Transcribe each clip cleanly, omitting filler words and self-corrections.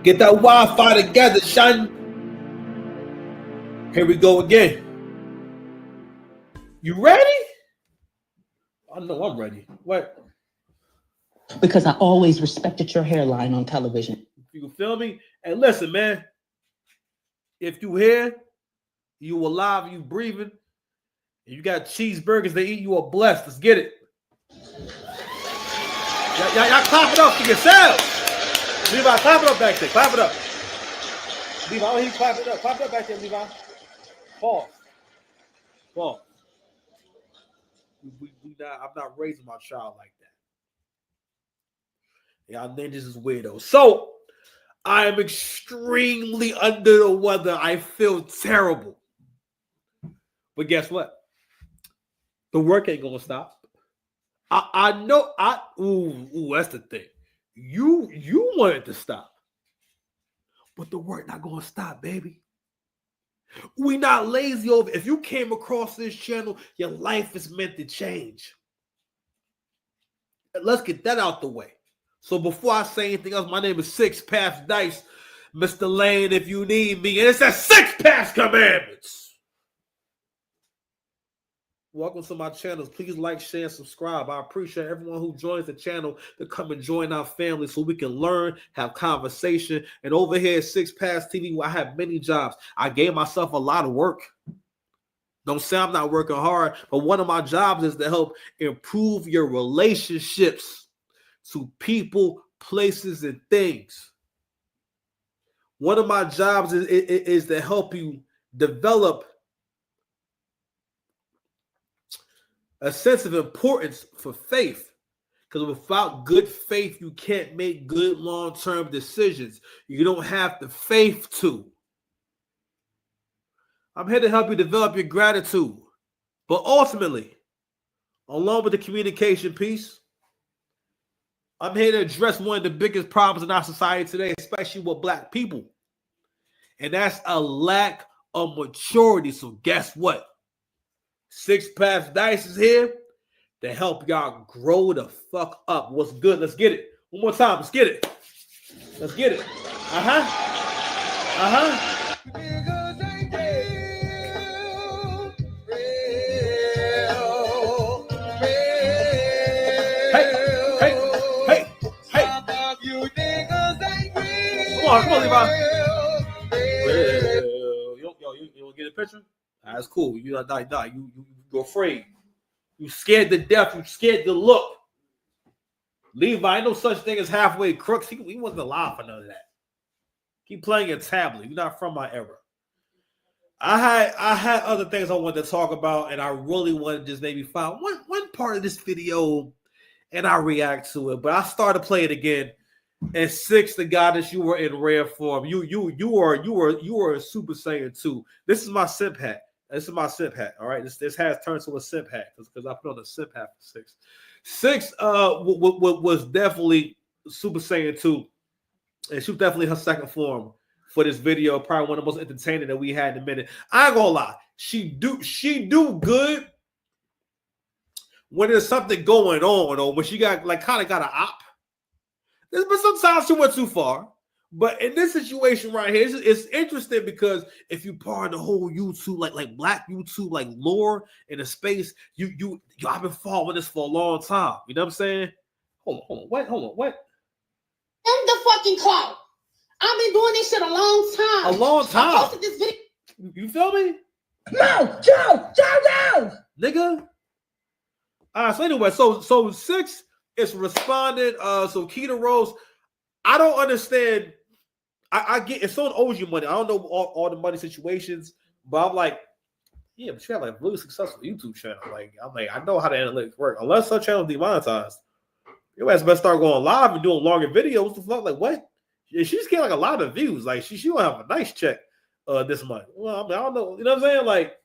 Get that Wi-Fi together, son. Here we go again. You ready? I know I'm ready. What? Because I always respected your hairline on television. You feel me? And listen, man. If you here, you alive, you breathing, and you got cheeseburgers to eat, you are blessed. Let's get it. Y'all clap it up for yourselves. Levi, clap it up back there. Clap it up. Levi, I want you to clap it up. Clap it up back there, Levi. Pause. I'm not raising my child like that. Y'all ninjas is weirdos. So, I am extremely under the weather. I feel terrible. But guess what? The work ain't gonna stop. I know. That's the thing. You want it to stop, but the work not gonna stop, baby. We not lazy over. If you came across this channel, your life is meant to change. Let's get that out the way. So before I say anything else, my name is Six Paths Dice, Mr. Lane. If you need me, and it's that Six Paths Commandments. Welcome to my channel. Please like, share, and subscribe. I appreciate everyone who joins the channel to come and join our family so we can learn, have conversation. And over here at Six Paths TV, I have many jobs. I gave myself a lot of work. Don't say I'm not working hard, but one of my jobs is to help improve your relationships to people, places, and things. One of my jobs is to help you develop a sense of importance for faith. Because without good faith, you can't make good long-term decisions. You don't have the faith to. I'm here to help you develop your gratitude. But ultimately, along with the communication piece, I'm here to address one of the biggest problems in our society today, especially with Black people. And that's a lack of maturity. So guess what? Six Paths Dice is here to help y'all grow the fuck up. What's good? Let's get it. One more time. Let's get it. Let's get it. Hey. Come on, Levi. You want to get a picture? That's cool. You're not die. You're afraid. You scared to death. You scared to look. Levi, ain't no such thing as halfway crooks. He wasn't alive for none of that. Keep playing your tablet. You're not from my era. I had other things I wanted to talk about, and I really wanted to just maybe find one part of this video, and I react to it. But I started to play it again. And Six, the Goddiss, you were in rare form. You were a Super Saiyan 2. This is my simp hat. This is my simp hat. All right. This has turned to a simp hat because I put on a simp hat for Six. Six was definitely Super Saiyan 2. And she was definitely her second form for this video. Probably one of the most entertaining that we had in a minute. I ain't gonna lie. She do good when there's something going on, or when she got kind of got an op. But sometimes she went too far. But in this situation right here, it's interesting because if you part of the whole YouTube, like Black YouTube, like lore in the space, I've been following this for a long time. You know what I'm saying? Hold on, what? I'm the fucking clown. I've been doing this shit a long time. A long time. I posted this video. You feel me? No, Joe! Nigga. All right, so anyway, so Six is responding. So Keita Rose, I don't understand. I get if someone owes you money, I don't know all the money situations, but I'm like, yeah, but you have like a really successful YouTube channel. I know how the analytics work. Unless her channel demonetized, your ass better start going live and doing longer videos. What the fuck? Like what? Yeah, she's getting like a lot of views. Like she will have a nice check this month. Well, I mean, I don't know. You know what I'm saying? Like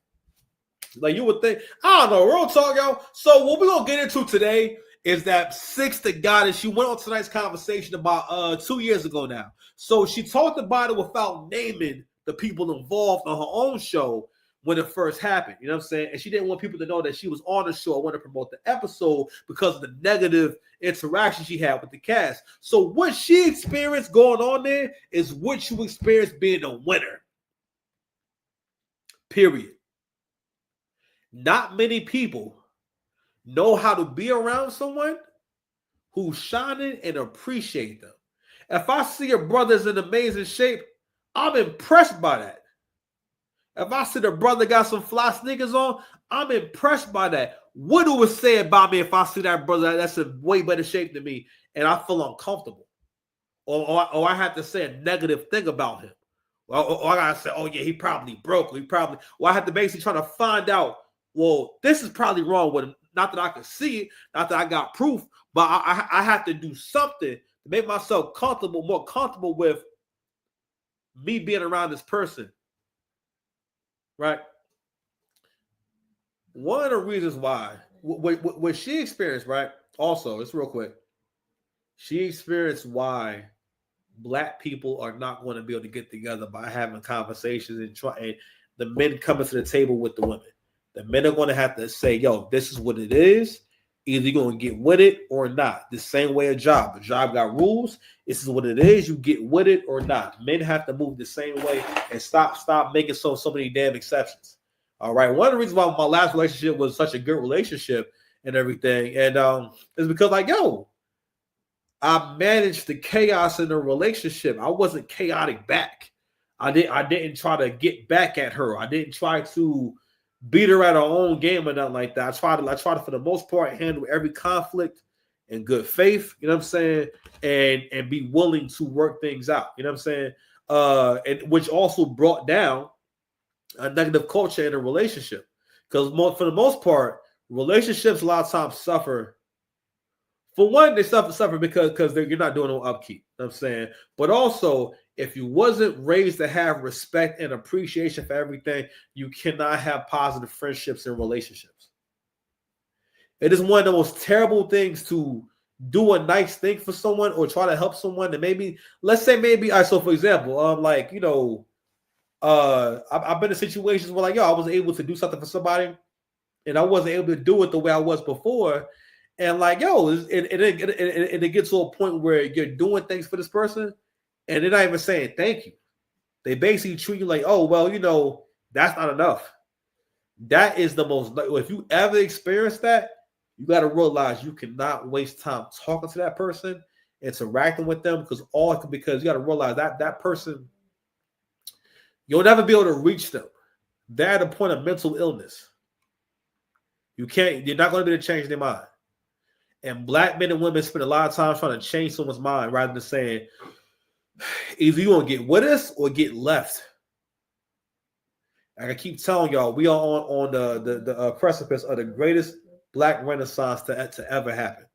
you would think. I don't know. Real talk, y'all. So what we're gonna get into today is that Six, the Goddiss, she went on tonight's conversation about 2 years ago now. So she talked about it without naming the people involved on her own show. when it first happened. You know what I'm saying? And she didn't want people to know that she was on the show. I want to promote the episode because of the negative interaction she had with the cast. So what she experienced going on there is what you experienced being a winner. Period. Not many people know how to be around someone who's shining and appreciate them. If I see your brother's in amazing shape, I'm impressed by that. If I see the brother got some fly sneakers on, I'm impressed by that. What do it say about me if I see that brother that's in way better shape than me and I feel uncomfortable? Or I have to say a negative thing about him. Or I gotta say, oh yeah, he probably broke. I have to basically try to find out, well, this is probably wrong with him. Not that I can see it, not that I got proof, but I have to do something to make myself more comfortable with me being around this person. Right? One of the reasons why, what she experienced, right? Also, it's real quick. She experienced why Black people are not going to be able to get together by having conversations and the men coming to the table with the women. The men are going to have to say, yo, this is what it is. Either you're going to get with it or not. The same way a job got rules. This is what it is. You get with it or not. Men have to move the same way and stop making so many damn exceptions. All right. One of the reasons why my last relationship was such a good relationship and everything, and is because like, yo, I managed the chaos in the relationship. I wasn't chaotic back. I didn't try to get back at her. I didn't try to beat her at her own game or nothing like that. I try to for the most part handle every conflict in good faith, you know what I'm saying, and be willing to work things out, you know what I'm saying, and which also brought down a negative culture in a relationship, because for the most part, relationships a lot of times suffer. For one, they suffer because you're not doing no upkeep, you know what I'm saying, but also, if you wasn't raised to have respect and appreciation for everything, you cannot have positive friendships and relationships. It is one of the most terrible things to do a nice thing for someone or try to help someone. And let's say, all right, so for example, like, you know, I've been in situations where like, yo, I was able to do something for somebody and I wasn't able to do it the way I was before. And like, yo, it gets to a point where you're doing things for this person and they're not even saying thank you. They basically treat you like, oh, well, you know, that's not enough. That is the most, if you ever experience that, you got to realize you cannot waste time talking to that person, interacting with them, because you got to realize that person, you'll never be able to reach them. They're at a point of mental illness. You're not going to be able to change their mind. And Black men and women spend a lot of time trying to change someone's mind rather than saying, either you want to get with us or get left. I keep telling y'all, we are on the precipice of the greatest Black renaissance to ever happen.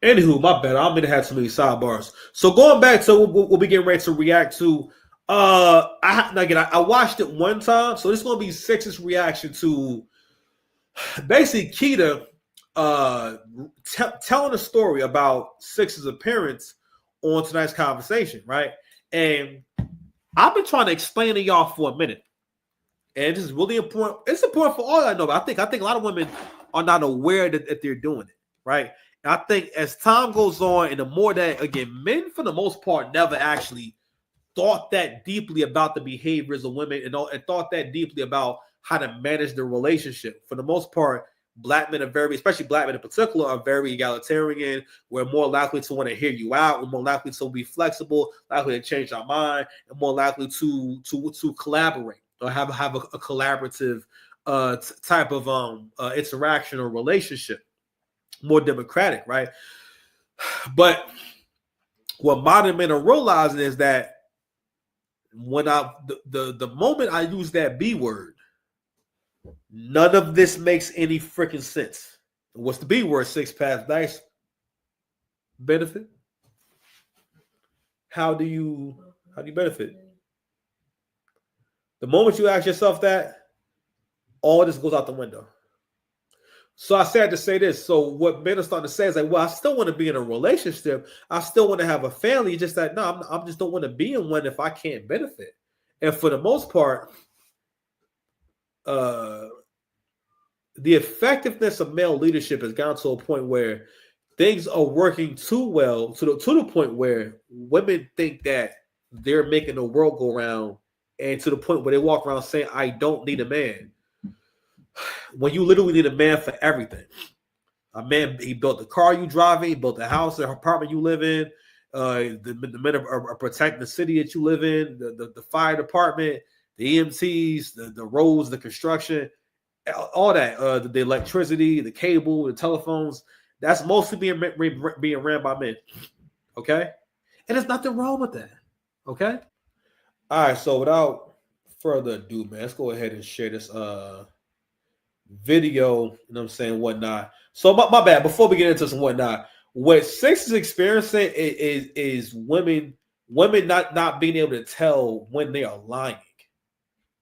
Anywho, my bad. I'm gonna have too many sidebars. So going back to what we'll be getting ready to react to. I watched it one time, so this is gonna be Six's reaction to basically Keita telling a story about Six's appearance on tonight's conversation, right? And I've been trying to explain to y'all for a minute, and this is really important. It's important for all I know, but I think a lot of women are not aware that they're doing it, right? And I think as time goes on, and the more that, again, men for the most part never actually thought that deeply about the behaviors of women and thought that deeply about how to manage the relationship. For the most part, Black men especially Black men in particular, are very egalitarian. We're more likely to want to hear you out. We're more likely to be flexible, likely to change our mind, and more likely to collaborate or have a collaborative type of interaction or relationship. More democratic, right? But what modern men are realizing is that when the moment I use that B word, none of this makes any freaking sense. What's the B word? Six paths, dice, benefit. How do you benefit? The moment you ask yourself that, all this goes out the window. So I said to say this. So what men are starting to say is like, well, I still want to be in a relationship. I still want to have a family. Just that, no, I just don't want to be in one if I can't benefit. And for the most part, the effectiveness of male leadership has gone to a point where things are working too well to the point where women think that they're making the world go round, and to the point where they walk around saying, I don't need a man. When you literally need a man for everything. A man, he built the car you drive in, he built the house, the apartment you live in, the men are protecting the city that you live in, the fire department, the EMTs, the roads, the construction, all that, the electricity, the cable, the telephones. That's mostly being ran by men. Okay? And there's nothing wrong with that. Okay? All right, so without further ado, man, let's go ahead and share this video, you know what I'm saying, whatnot. So my bad, before we get into some whatnot, what Six is experiencing is women not being able to tell when they are lying.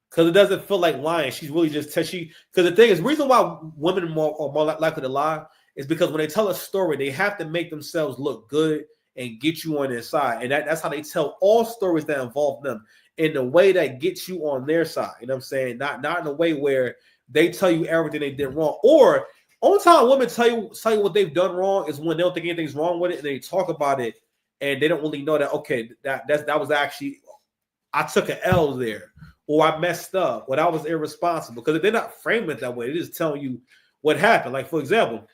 Because it doesn't feel like lying. She's really just because the thing is, the reason why women are more likely to lie is because when they tell a story, they have to make themselves look good and get you on their side. And that's how they tell all stories that involve them, in the way that gets you on their side. You know what I'm saying? Not in a way where they tell you everything they did wrong. Or only time women tell you what they've done wrong is when they don't think anything's wrong with it, and they talk about it and they don't really know that, okay, that was actually, I took an L there, or I messed up, or I was irresponsible. Because they're not framing it that way. They're just telling you what happened. Like, for example,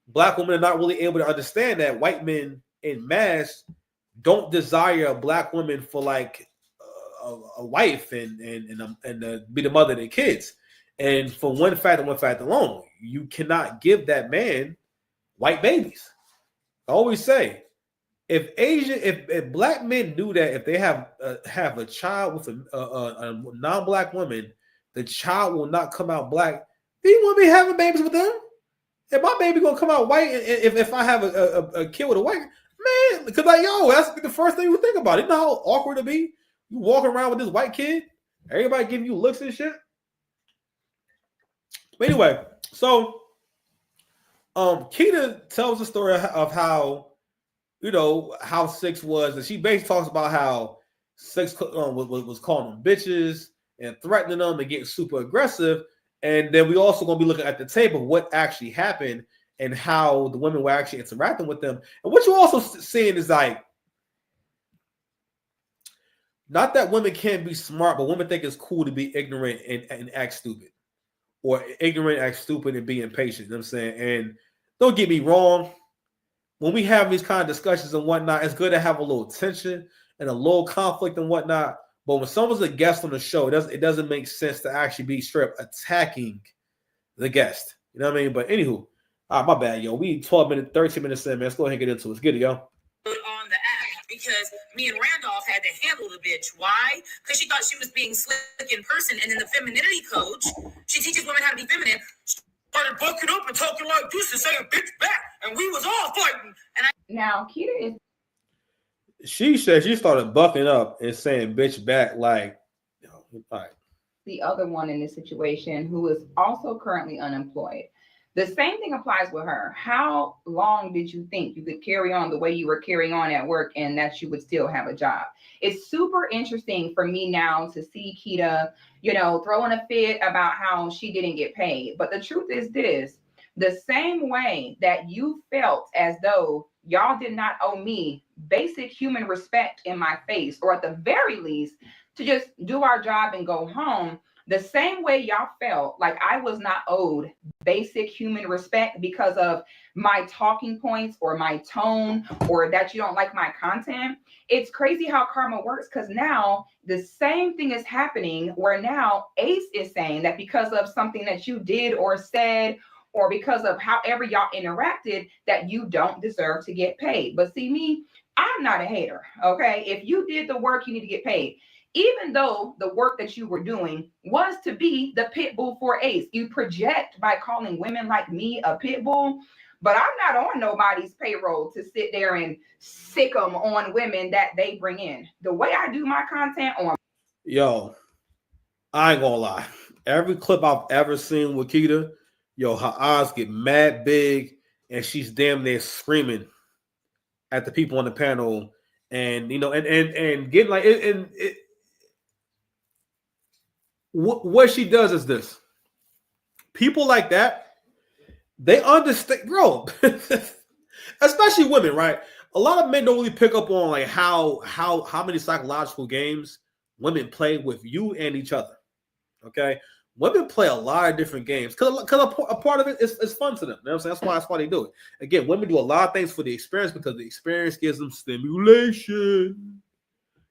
Black women are not really able to understand that white men in mass don't desire a Black woman for like a wife and be the mother of their kids. And for one fact alone, you cannot give that man white babies. I always say, if Black men do that, if they have a child with a non-Black woman, the child will not come out Black. Do you want to be having babies with them? If my baby gonna come out white, if I have a kid with a white man, because like, yo, that's the first thing you think about. You know how awkward it be? You walking around with this white kid, everybody giving you looks and shit. But anyway, so Keita tells the story of how, you know, how Six was, and she basically talks about how Six was calling them bitches and threatening them and getting super aggressive. And then we also going to be looking at the tape of what actually happened and how the women were actually interacting with them. And what you're also seeing is like, not that women can't be smart, but women think it's cool to be ignorant and act stupid. Or ignorant, act stupid, and be impatient. You know what I'm saying? And don't get me wrong, when we have these kind of discussions and whatnot, it's good to have a little tension and a little conflict and whatnot. But when someone's a guest on the show, it doesn't make sense to actually be straight up attacking the guest. You know what I mean? But anywho, my bad, yo. We 13 minutes in, man. Let's go ahead and get into it. Let's get it, yo. On the act, because me and Randolph had to handle the bitch. Why? Because she thought she was being slick in person, and then the femininity coach, she teaches women how to be feminine, started bucking up and talking like this and saying bitch back, and we was all fighting. And now Keita is. She said she started bucking up and saying bitch back like, all right. The other one in this situation who is also currently unemployed. The same thing applies with her. How long did you think you could carry on the way you were carrying on at work and that you would still have a job? It's super interesting for me now to see Keita, you know, throwing a fit about how she didn't get paid. But the truth is this, the same way that you felt as though y'all did not owe me basic human respect in my face, or at the very least, to just do our job and go home, the same way y'all felt like I was not owed basic human respect because of my talking points or my tone, or that you don't like my content. It's crazy how karma works, because now the same thing is happening where now Ace is saying that because of something that you did or said, or because of however y'all interacted, that you don't deserve to get paid. But see me, I'm not a hater, okay? If you did the work, you need to get paid. Even though the work that you were doing was to be the pit bull for Ace. You project by calling women like me a pit bull, but I'm not on nobody's payroll to sit there and sick them on women that they bring in. The way I do my content on. Yo, I ain't gonna lie. Every clip I've ever seen with Keita, yo, her eyes get mad big and she's damn near screaming at the people on the panel, and you know, and getting like it. what she does is this. People like that, they understand, bro. Especially women, right? A lot of men don't really pick up on like how many psychological games women play with you and each other. Okay, women play a lot of different games because a part of it is fun to them. You know what I'm saying? That's why they do it. Again, women do a lot of things for the experience because the experience gives them stimulation.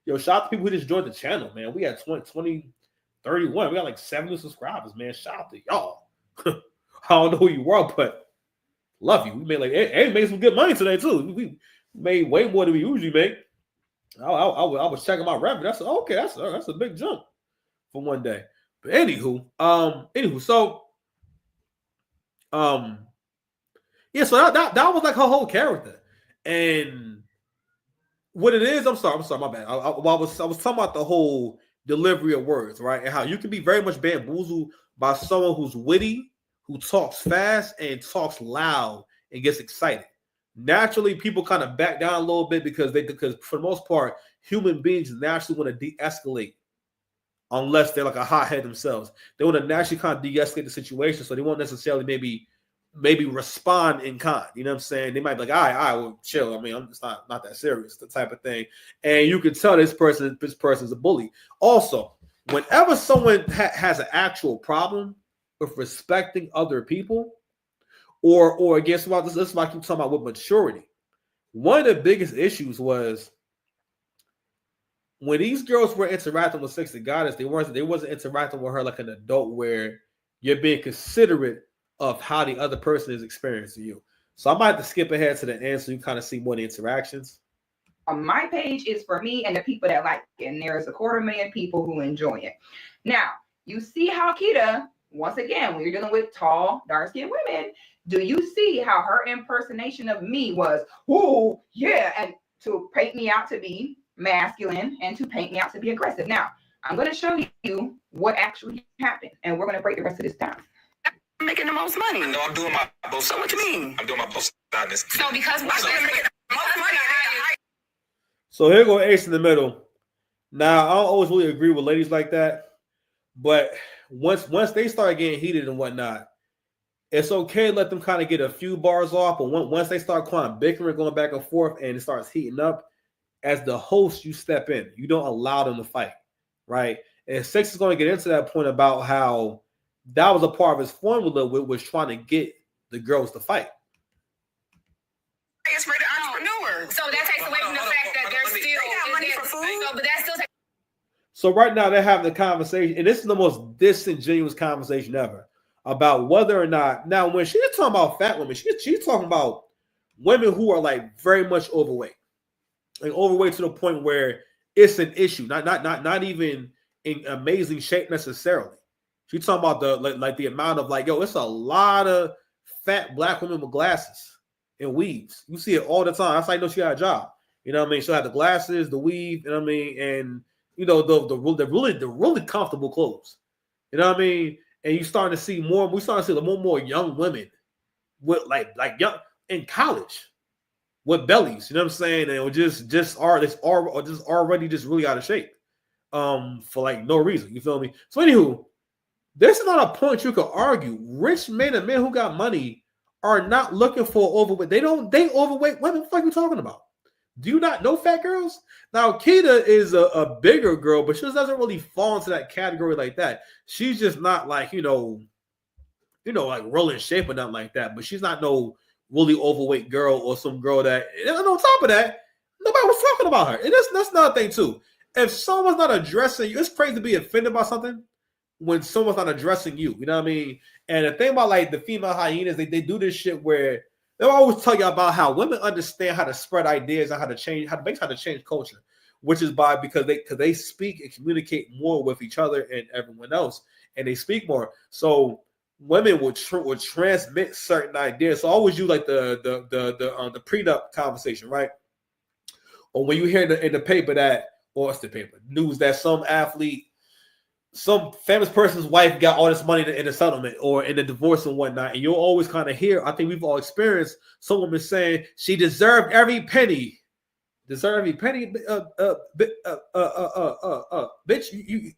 Yo, shout out to people who just joined the channel, man. We had 31. We got like 70 subscribers, man. Shout out to y'all. I don't know who you were, but love you. We made made some good money today too. We made way more than we usually make. I was checking my revenue. That's a big jump for one day. But anywho, so yeah, so that was like her whole character. And what it is, I'm sorry, my bad. I was talking about the whole delivery of words, right? And how you can be very much bamboozled by someone who's witty, who talks fast and talks loud and gets excited. Naturally, people kind of back down a little bit because for the most part, human beings naturally want to de-escalate unless they're like a hothead themselves. They want to naturally kind of de-escalate the situation, so they won't necessarily maybe respond in kind. You know what I'm saying? They might be like, all right, well, chill. I mean, it's not that serious, the type of thing. And you can tell this person's a bully. Also, whenever someone has an actual problem with respecting other people, or again, this is why I keep talking about with maturity. One of the biggest issues was when these girls were interacting with Sexy Goddiss, they wasn't interacting with her like an adult where you're being considerate of how the other person is experiencing you. So I might have to skip ahead to the end so you kind of see more of the interactions. My page is for me and the people that like it, and there's 250,000 people who enjoy it. Now, you see how Kita, once again, when you're dealing with tall, dark-skinned women, do you see how her impersonation of me was, oh, yeah, and to paint me out to be masculine and to paint me out to be aggressive. Now, I'm going to show you what actually happened, and we're going to break the rest of this down. I'm making the most money. No, I'm doing my both. So what you mean? I'm doing my both sides. So because we're making the most money, so here go Ace in the middle. Now, I don't always really agree with ladies like that, but once they start getting heated and whatnot, it's okay to let them kind of get a few bars off, but once they start kind of bickering, going back and forth, and it starts heating up, as the host, you step in. You don't allow them to fight, right? And Six is going to get into that point about how that was a part of his formula, was trying to get the girls to fight. it's for the entrepreneur. So that takes away from the fact that they're still got money for food. So, but that still takes. So right now they're having the conversation, and this is the most disingenuous conversation ever about whether or not. Now, when she's talking about fat women, she's talking about women who are like very much overweight, like overweight to the point where it's an issue. Not even in amazing shape necessarily. She's talking about the amount of like, yo, it's a lot of fat black women with glasses and weaves. You see it all the time. That's how you know she got a job. You know what I mean? She'll have the glasses, the weave, you know what I mean, and you know the really comfortable clothes. You know what I mean? And you starting to see more. We starting to see more and more young women with like young in college with bellies. You know what I'm saying? And just already really out of shape, for like no reason. You feel me? So anywho, this is not a point you could argue. Rich men and men who got money are not looking for overweight. They overweight women. What the fuck are you talking about? Do you not know fat girls? Now, Kita is a bigger girl, but she just doesn't really fall into that category like that. She's just not like, you know, like real in shape or nothing like that. But she's not no really overweight girl or some girl that, and on top of that, nobody was talking about her. And that's another thing too. If someone's not addressing you, it's crazy to be offended by something when someone's not addressing you. You know what I mean? And the thing about like the female hyenas, they do this shit where they'll always tell you about how women understand how to spread ideas and how to change culture, which is because they speak and communicate more with each other and everyone else, and they speak more. So women would transmit certain ideas. So I always use like the prenup conversation, right? Or when you hear in the paper that, or it's the paper news that some athlete, some famous person's wife got all this money in the settlement or in the divorce and whatnot, and you'll always kind of hear, I think we've all experienced some women saying she deserved every penny deserve every penny. Bitch,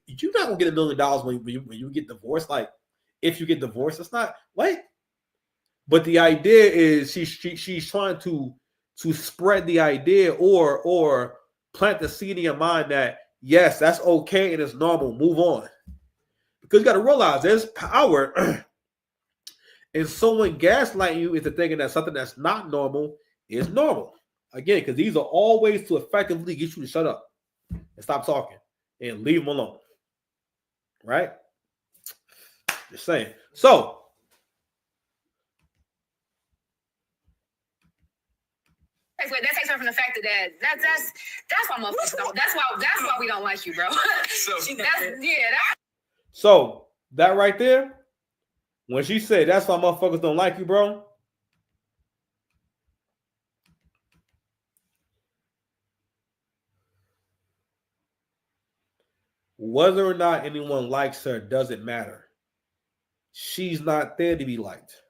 you're not gonna get $1 million when you get divorced. Like, if you get divorced, it's not what. But the idea is she's trying to spread the idea or plant the seed in your mind that yes, that's okay and it's normal. Move on, because you got to realize there's power in someone gaslighting you into thinking that something that's not normal is normal. Again, because these are all ways to effectively get you to shut up and stop talking and leave them alone. Right? Just saying. So. That takes her from the fact that that's why motherfuckers don't. That's why we don't like you, bro. So that right there, when she said that's why motherfuckers don't like you, bro. Whether or not anyone likes her doesn't matter. She's not there to be liked.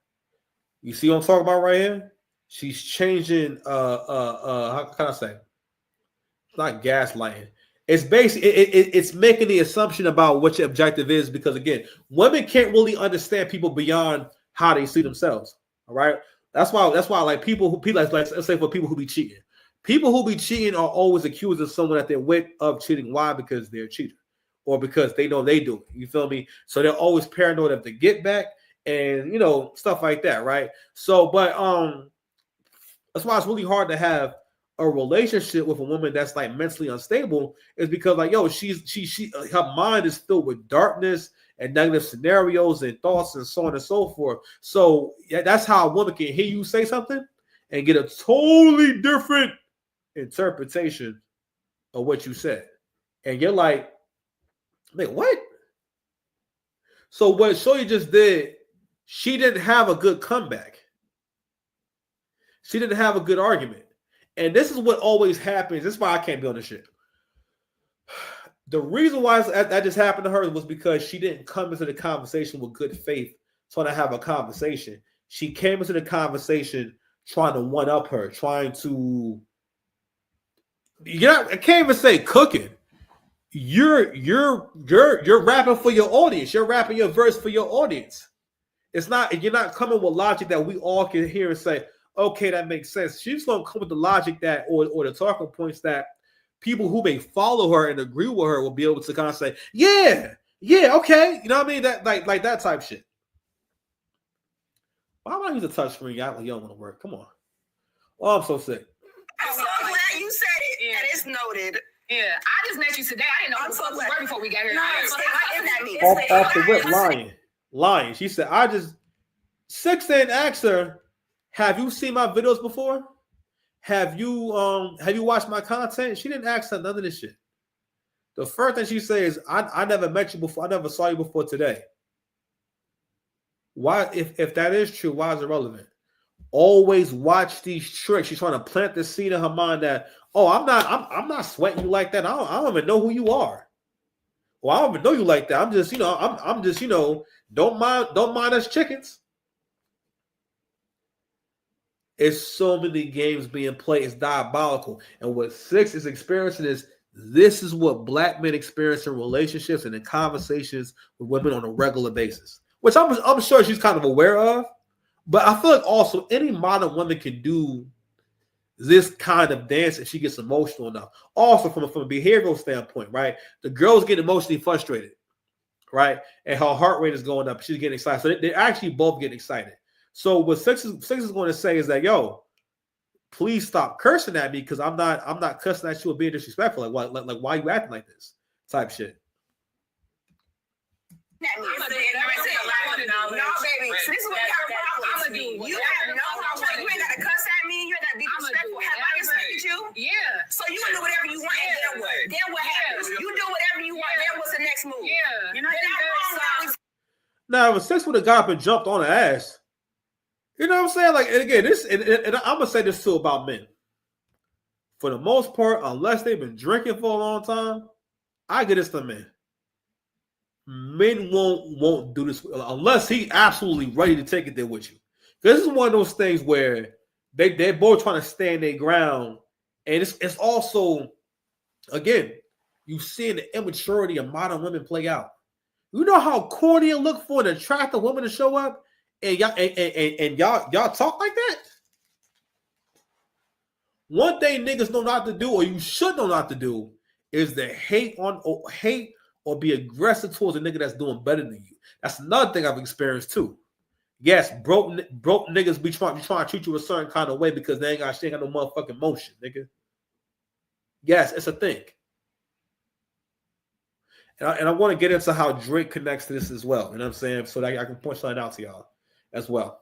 You see what I'm talking about right here? She's changing. How can I say? It's not gaslighting. It's basically it's making the assumption about what your objective is, because again, women can't really understand people beyond how they see themselves. All right, that's why like people like let's say for people who be cheating, are always accusing someone that they're with of cheating. Why? Because they're a cheater, or because they know they do it. You feel me? So they're always paranoid of the get back and stuff like that, right? So, but that's why it's really hard to have a relationship with a woman that's like mentally unstable, is because like, yo, she her mind is filled with darkness and negative scenarios and thoughts and so on and so forth. So yeah, that's how a woman can hear you say something and get a totally different interpretation of what you said. And you're like, what? So what Shoya just did, she didn't have a good comeback. She didn't have a good argument. And this is what always happens. This is why I can't be on this shit. The reason why that just happened to her was because she didn't come into the conversation with good faith, trying to have a conversation. She came into the conversation trying to one-up her, trying to... I can't even say cooking. You're rapping for your audience. You're rapping your verse for your audience. You're not coming with logic that we all can hear and say, okay, that makes sense. She's going to come with the logic that, or the talking points that people who may follow her and agree with her will be able to kind of say, yeah, okay. You know what I mean? That like that type shit. Why am I using a touch screen? Y'all don't want to work. Come on. Oh, I'm so sick. I'm so glad you said it, and it's noted. Yeah, I just met you today. I didn't know what the fuck before we got here. Off the rip, lying. She said, Six didn't ask her, have you seen my videos before? Have you watched my content? She didn't ask her none of this shit. The first thing she says, I never met you before. I never saw you before today. Why, if that is true, why is it relevant? Always watch these tricks. She's trying to plant the seed in her mind that, oh, I'm not sweating you like that. I don't even know who you are. Well, I don't even know you like that. I'm just, don't mind us chickens. It's so many games being played. It's diabolical. And what Six is experiencing is, this is what black men experience in relationships and in conversations with women on a regular basis, which I'm sure she's kind of aware of. But I feel like also any modern woman can do this kind of dance if she gets emotional enough. Also from a behavioral standpoint, right? The girl's getting emotionally frustrated, right? And her heart rate is going up. She's getting excited. So they're actually both getting excited. So what Six is going to say is that, yo, please stop cursing at me, because I'm not cursing at you or being disrespectful. Like why are you acting like this? Type shit. No, baby. So this is what we have a problem. I'm gonna do. You have no problem. You ain't gotta cuss at me. You ain't gotta be disrespectful. Have I respected you? Yeah. So you can do whatever you want. And then what happens? You do whatever you want. Then what's the next move? Yeah. You're not wrong. Now, if Six would have got up and jumped on her ass, you know what I'm saying? Like, and again, this, and I'm gonna say this too about men. For the most part, unless they've been drinking for a long time, I get this to men. Men won't do this unless he absolutely ready to take it there with you. This is one of those things where they're both trying to stand their ground And it's also, again, you seeing the immaturity of modern women play out. You know how corny it look for an attractive woman to show up, and y'all talk like that. One thing niggas know not to do, or you should know not to do, is to hate or be aggressive towards a nigga that's doing better than you. That's another thing I've experienced too. Yes, broke niggas be trying to treat you a certain kind of way because they ain't got no motherfucking motion, nigga. Yes, it's a thing. And I want to get into how Drake connects to this as well. You know what I'm saying? So that I can point something out to y'all as well.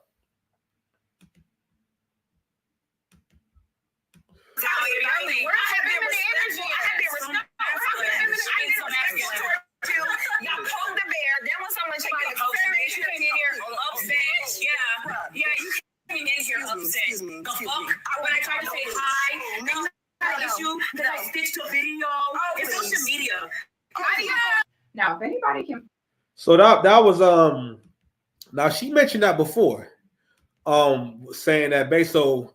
Y'all pulled the bear. Then when someone checked the feminine upset, yeah, you came in here upset. The fuck? When I tried to say hi, and you had an issue that I stitched a video. It's social media. Now, if anybody can. So that was now she mentioned that before, saying that so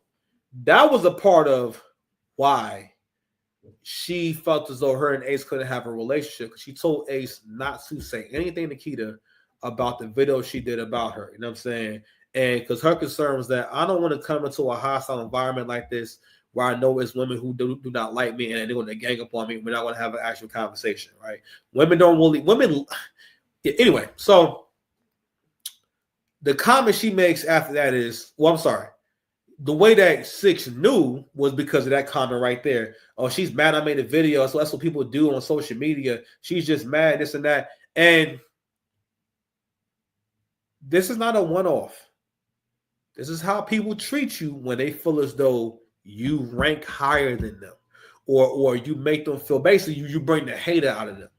that was a part of why she felt as though her and Ace couldn't have a relationship. She told Ace not to say anything to Keita about the video she did about her. You know what I'm saying? And because her concern was that I don't want to come into a hostile environment like this where I know it's women who do not like me and they're going to gang up on me. We're not going to have an actual conversation, right? Anyway, so the comment she makes after that is, I'm sorry. The way that Six knew was because of that comment right there. Oh, she's mad I made a video. So that's what people do on social media. She's just mad, this and that. And this is not a one-off. This is how people treat you when they feel as though you rank higher than them. Or you make them feel, basically, you bring the hater out of them.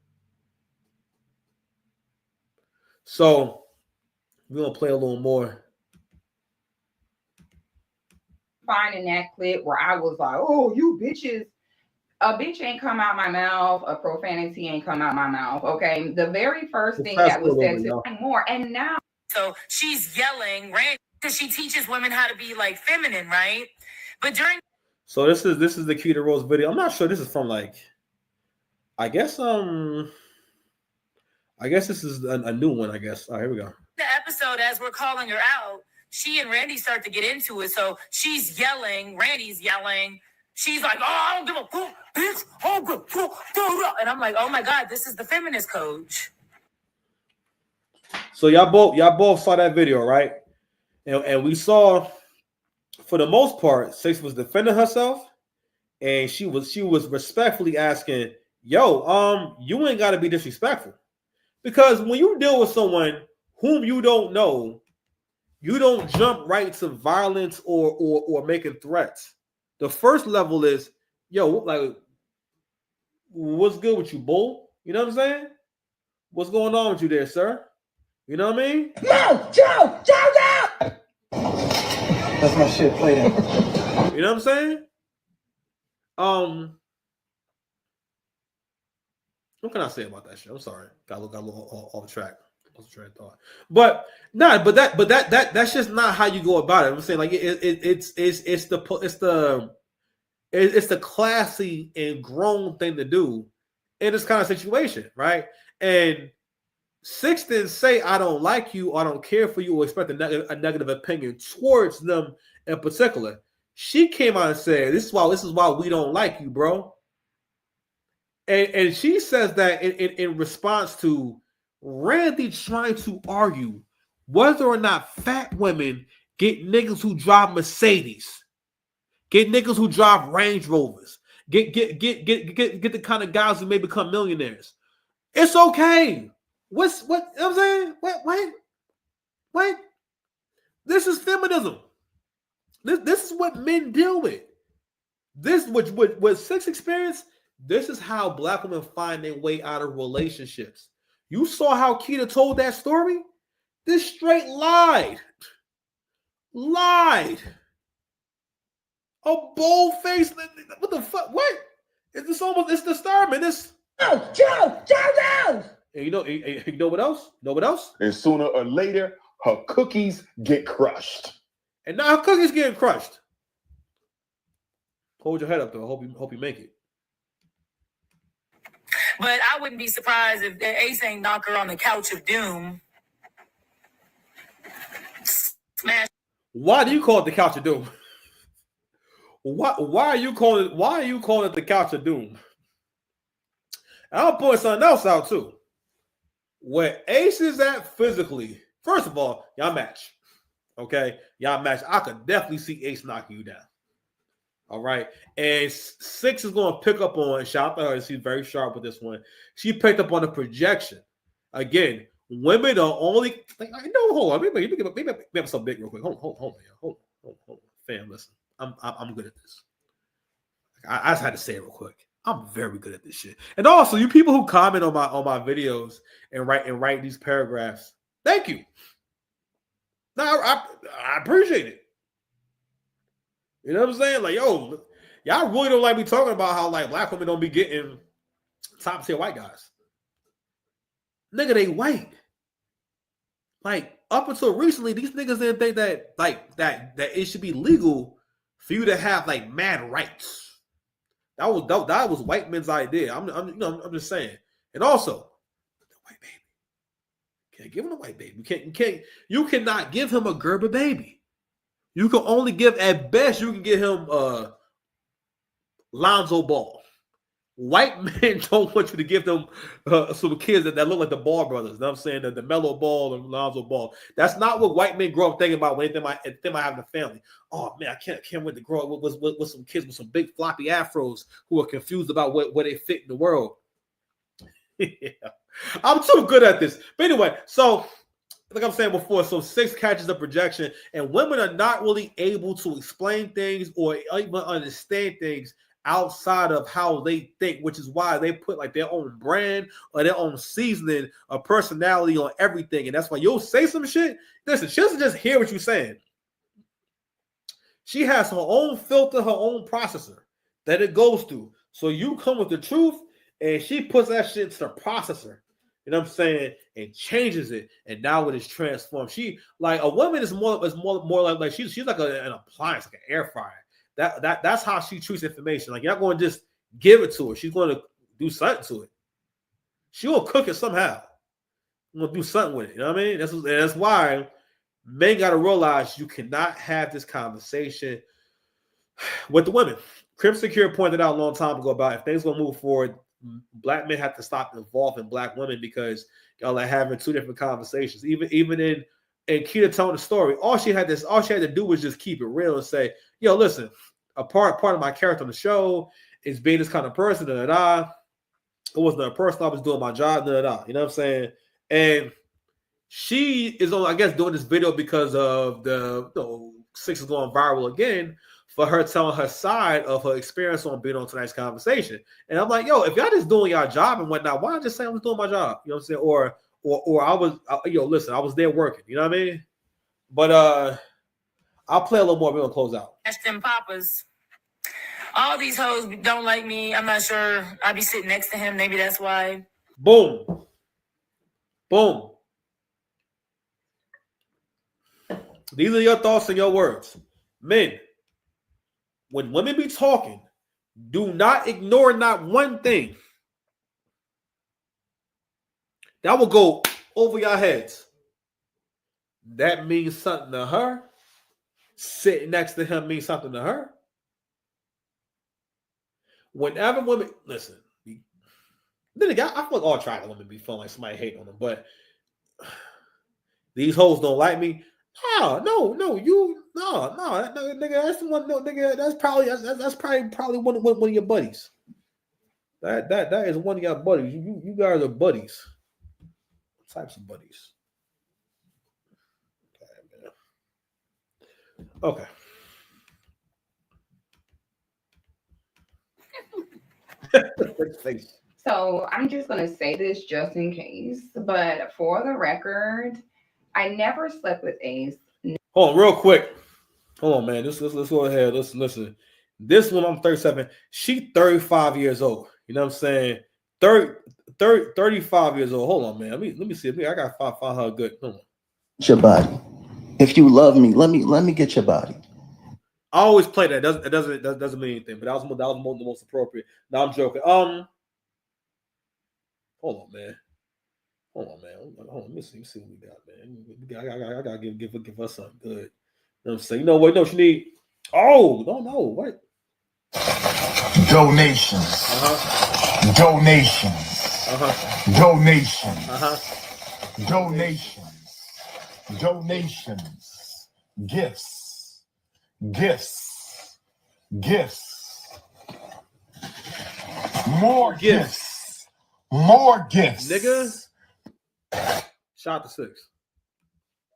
So we're going to play a little more. Finding that clip where I was like, oh, you bitches. A bitch ain't come out my mouth. A profanity ain't come out my mouth. Okay. The very first thing that was said to more. And now. So she's yelling, right? Because she teaches women how to be like feminine, right? But during. So this is the Keita Rose video. I'm not sure this is from like, I guess this is a new one, I guess. All right, here we go. The episode, as we're calling her out, she and Randy start to get into it. So she's yelling, Randy's yelling. She's like, oh, I don't give a fuck, bitch. I don't give a fuck. And I'm like, oh my God, this is the feminist coach. So y'all both saw that video, right? And we saw, for the most part, Six was defending herself, and she was respectfully asking, yo, you ain't gotta be disrespectful. Because when you deal with someone whom you don't know, you don't jump right to violence or making threats. The first level is, yo, like, what's good with you, bull? You know what I'm saying? What's going on with you there, sir? You know what I mean? No, Joe! That's my shit. Play that. You know what I'm saying? What can I say about that shit? I'm sorry. Got a little off track. But that's just not how you go about it. I'm saying, like, it's the classy and grown thing to do in this kind of situation, right? And Six didn't say I don't like you, or I don't care for you, or expect a negative opinion towards them in particular. She came out and said, "This is why we don't like you, bro." And she says that in response to Randy trying to argue whether or not fat women get niggas who drive Mercedes, get niggas who drive Range Rovers, get the kind of guys who may become millionaires. It's okay. What you know what I'm saying? Wait. This is feminism. This is what men deal with. This what Six experience. This is how black women find their way out of relationships. You saw how Keita told that story? This straight lied. A bold face. What the fuck? What? It's disturbing. Joe! And you know what else? And sooner or later, her cookies get crushed. And now her cookies getting crushed. Hold your head up, though. Hope you make it. But I wouldn't be surprised if Ace ain't knock her on the couch of doom. Smash. Why do you call it the couch of doom? Why are you calling it the couch of doom? And I'll point something else out too. Where Ace is at physically, first of all, y'all match. Okay, y'all match. I could definitely see Ace knocking you down. All right, and 6 is going to pick up on. Shout out to her. She's very sharp with this one. She picked up on the projection. Again, women are only. Hold on. Maybe have something big real quick. Hold on. Fam, listen. I'm good at this. I just had to say it real quick. I'm very good at this shit. And also, you people who comment on my videos and write these paragraphs, thank you. No, I appreciate it. You know what I'm saying? Like, yo, y'all really don't like me talking about how like black women don't be getting top tier white guys. Nigga, they white. Like up until recently, these niggas didn't think that like that it should be legal for you to have like mad rights. That was white men's idea. I'm just saying. And also, the white baby. Can't give him a white baby. You cannot give him a Gerber baby. You can only give, at best, you can give him Lonzo Ball. White men don't want you to give them some kids that look like the Ball brothers. You know what I'm saying? The Melo Ball and Lonzo Ball. That's not what white men grow up thinking about when they think about having a family. Oh, man, I can't wait to grow up with some kids with some big floppy afros who are confused about where they fit in the world. Yeah. I'm too good at this. But anyway, so like I'm saying before, so 6 catches the projection, and women are not really able to explain things or even understand things outside of how they think, which is why they put like their own brand or their own seasoning or personality on everything. And that's why you'll say some shit. Listen, she doesn't just hear what you're saying. She has her own filter, her own processor that it goes through. So you come with the truth, and she puts that shit into the processor. You know what I'm saying? And changes it, and now it is transformed. She like a woman is more like she's like an appliance, like an air fryer. That's how she treats information. Like you're not going to just give it to her. She's going to do something to it. She will cook it somehow. She's going to do something with it. You know what I mean? That's why men got to realize you cannot have this conversation with the women. Crimson Secure pointed out a long time ago about if things going to move forward, black men have to stop involving black women because y'all are having 2 different conversations. Even in Keita telling the story, all she had to do was just keep it real and say, yo, listen, a part of my character on the show is being this kind of person, It wasn't a person, I was doing my job, You know what I'm saying? And she is on, I guess, doing this video because of the 6 is going viral again, for her telling her side of her experience on being on tonight's conversation. And I'm like, yo, if y'all just doing your job and whatnot, why not just say I was doing my job? You know what I'm saying? Or I was, listen, I was there working. You know what I mean? But I'll play a little more. We're going to close out. Them papas. All these hoes don't like me. I'm not sure. I'll be sitting next to him. Maybe that's why. Boom. Boom. These are your thoughts and your words. Men, when women be talking, do not ignore not one thing. That will go over your heads. That means something to her. Sitting next to him means something to her. Whenever women, listen, then again, I feel like all tribal women be feeling like somebody hate on them, but these hoes don't like me. No, nigga, that's the one. No, nigga, that's probably one of your buddies. That is one of your buddies. You guys are buddies. What types of buddies? Okay. So I'm just going to say this just in case, but for the record, I never slept with Ace. Hold on, real quick. Hold on, man. Let's go ahead. Let's listen. This one, I'm 37. She 35 years old. You know what I'm saying? 35 years old. Hold on, man. Let me see. I got to find her good. Hold on. Your body. If you love me, let me get your body. I always play that. It doesn't mean anything, but that was the most appropriate. No, I'm joking. Hold on, man. Hold on. Let me see what we got, man. I gotta give us something good. You know what I'm saying? You know what? No, she need. Oh, no, what? Donations. Donations. Donations. Donations. Donations. Gifts. Gifts. Gifts. More gifts. More gifts. Nigga. Shot to 6.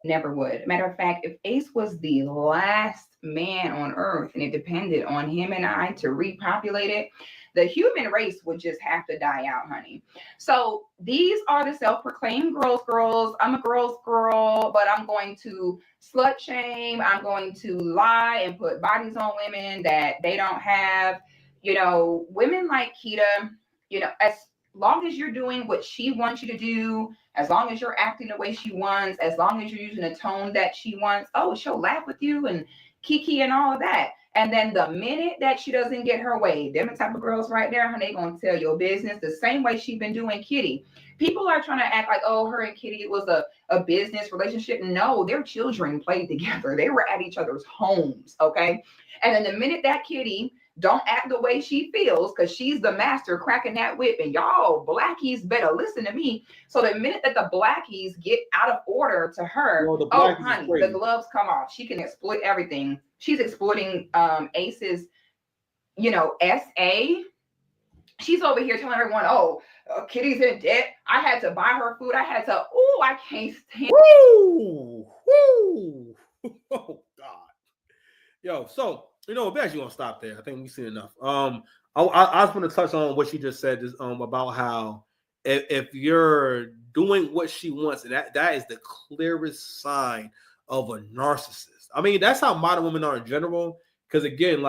Never would. Matter of fact, if Ace was the last man on earth and it depended on him and I to repopulate it, the human race would just have to die out, honey. So these are the self-proclaimed girls. I'm a girl's girl, but I'm going to slut shame. I'm going to lie and put bodies on women that they don't have. You know, women like Keita, you know, as long as you're doing what she wants you to do, as long as you're acting the way she wants, as long as you're using a tone that she wants, oh, she'll laugh with you and kiki and all of that. And then the minute that she doesn't get her way, them the type of girls right there, honey, they gonna tell your business the same way she been doing Kitty. People are trying to act like, oh, her and Kitty was a business relationship. No, their children played together. They were at each other's homes, okay? And then the minute that Kitty don't act the way she feels, because she's the master cracking that whip, and y'all blackies better listen to me. So the minute that the blackies get out of order to her, oh honey, the gloves come off. She can exploit everything. She's exploiting Ace's, you know, SA. She's over here telling everyone, oh, Kitty's in debt. I had to buy her food. I had to, oh, I can't stand. Woo! Oh God. Yo, so you know, we're actually gonna stop there. I think we've seen enough. I just want to touch on what she just said about how if you're doing what she wants, and that is the clearest sign of a narcissist. I mean, that's how modern women are in general. Because again,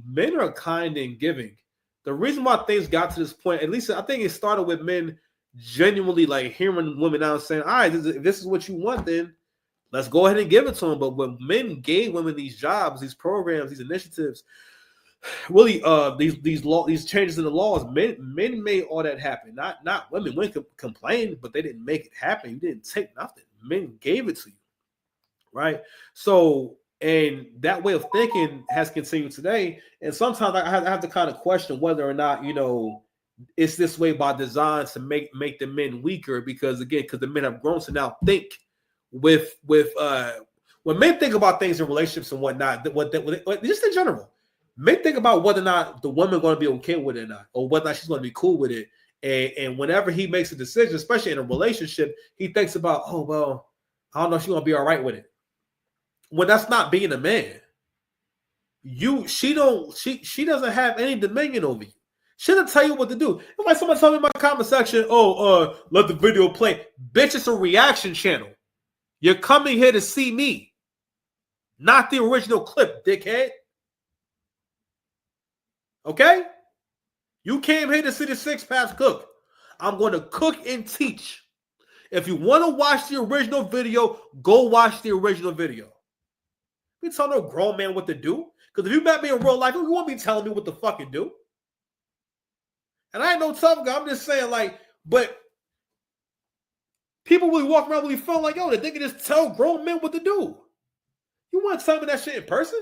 men are kind and giving. The reason why things got to this point, at least I think it started with men genuinely like hearing women out saying, all right, if this is what you want, then let's go ahead and give it to them. But when men gave women these jobs, these programs, these initiatives, really, these changes in the laws, men made all that happen. Not women. Women could complain, but they didn't make it happen. You didn't take nothing. Men gave it to you, right? So, and that way of thinking has continued today. And sometimes I have to kind of question whether or not, you know, it's this way by design to make the men weaker, because the men have grown to now think with when men think about things in relationships and whatnot, just in general, men think about whether or not the woman going to be okay with it or not, or whether or not she's going to be cool with it. And whenever he makes a decision, especially in a relationship, he thinks about, oh well, I don't know if she's going to be all right with it. When that's not being a man. She doesn't have any dominion over you. She doesn't tell you what to do. It's like someone told me in my comment section, let the video play. Bitch, it's a reaction channel. You're coming here to see me, not the original clip, dickhead. Okay? You came here to see the Six Paths cook. I'm going to cook and teach. If you want to watch the original video, go watch the original video. You tell no grown man what to do. Because if you met me in real life, you won't be telling me what to fucking do. And I ain't no tough guy. I'm just saying, but people really walk around really feeling like, yo, they can just tell grown men what to do. You want to tell me that shit in person?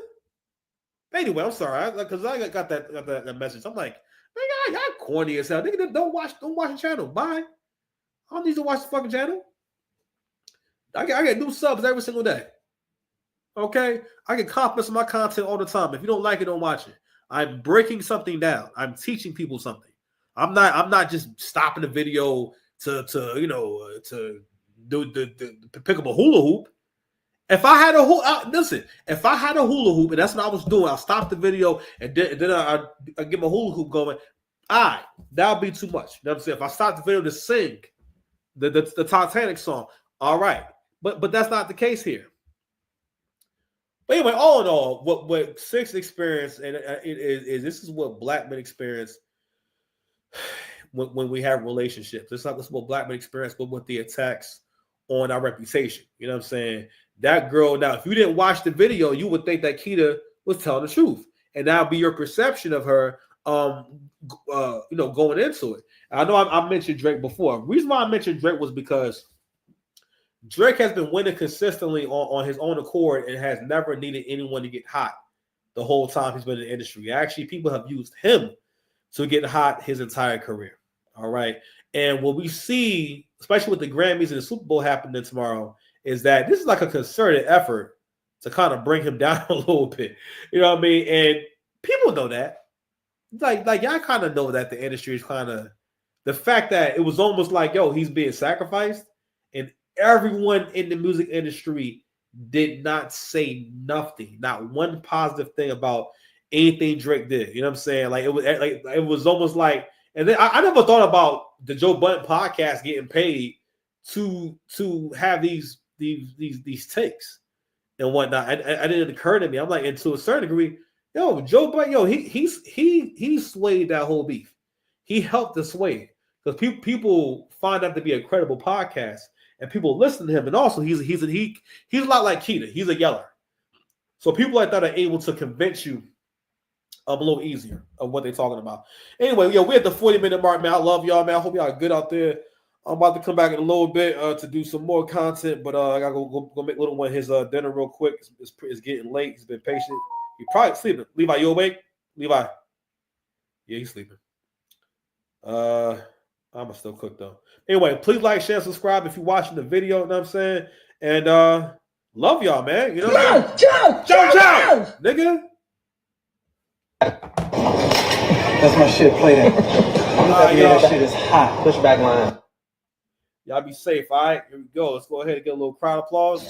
Anyway, I'm sorry, because I got that message. I'm like, man, y'all corny as hell. Nigga, don't watch the channel. Bye. I don't need to watch the fucking channel. I get new subs every single day. Okay? I get compliments on my content all the time. If you don't like it, don't watch it. I'm breaking something down. I'm teaching people something. I'm not just stopping the video to pick up a hula hoop. If I had a hula hoop, and that's what I was doing, I'll stop the video and then I get my hula hoop going. That would be too much. You know what I'm saying? If I stop the video to sing the Titanic song, all right. But that's not the case here. But anyway, all in all, what Six experienced, and this is what black men experience when we have relationships. It's not what black men experience, but with the attacks on our reputation. You know what I'm saying? That girl, now, if you didn't watch the video, you would think that Keita was telling the truth, and that'll be your perception of her. Going into it. I know I mentioned Drake before. The reason why I mentioned Drake was because Drake has been winning consistently on his own accord and has never needed anyone to get hot the whole time he's been in the industry. Actually, people have used him to get hot his entire career. All right. And what we see, especially with the Grammys and the Super Bowl happening tomorrow, is that this is like a concerted effort to kind of bring him down a little bit. You know what I mean? And people know that. Like y'all kind of know that the industry is kind of the fact that it was almost like, yo, he's being sacrificed, and everyone in the music industry did not say nothing, not one positive thing about anything Drake did. You know what I'm saying? Like it was almost like, and then I never thought about the Joe Budden podcast getting paid to have these takes and whatnot. I didn't occur to me. I'm like, and to a certain degree, yo, Joe Budden, he swayed that whole beef. He helped to sway because people find that to be a credible podcast, and people listen to him. And also, he's a lot like Keita. He's a yeller, so people like that are able to convince you a little easier of what they're talking about. Anyway, we're at the 40-minute mark, man. I love y'all, man. I hope y'all are good out there. I'm about to come back in a little bit to do some more content, but I gotta go make little one his dinner real quick. It's getting late. He's been patient. He probably sleeping. Levi, you awake? Levi. Yeah, he's sleeping. I'm still cook though. Anyway, please like, share, subscribe if you're watching the video. You know what I'm saying? And love y'all, man. You know what I'm saying? Joe, nigga. That's my shit. Play that. That shit is hot. Push back line. Y'all be safe, all right? Here we go. Let's go ahead and get a little crowd applause.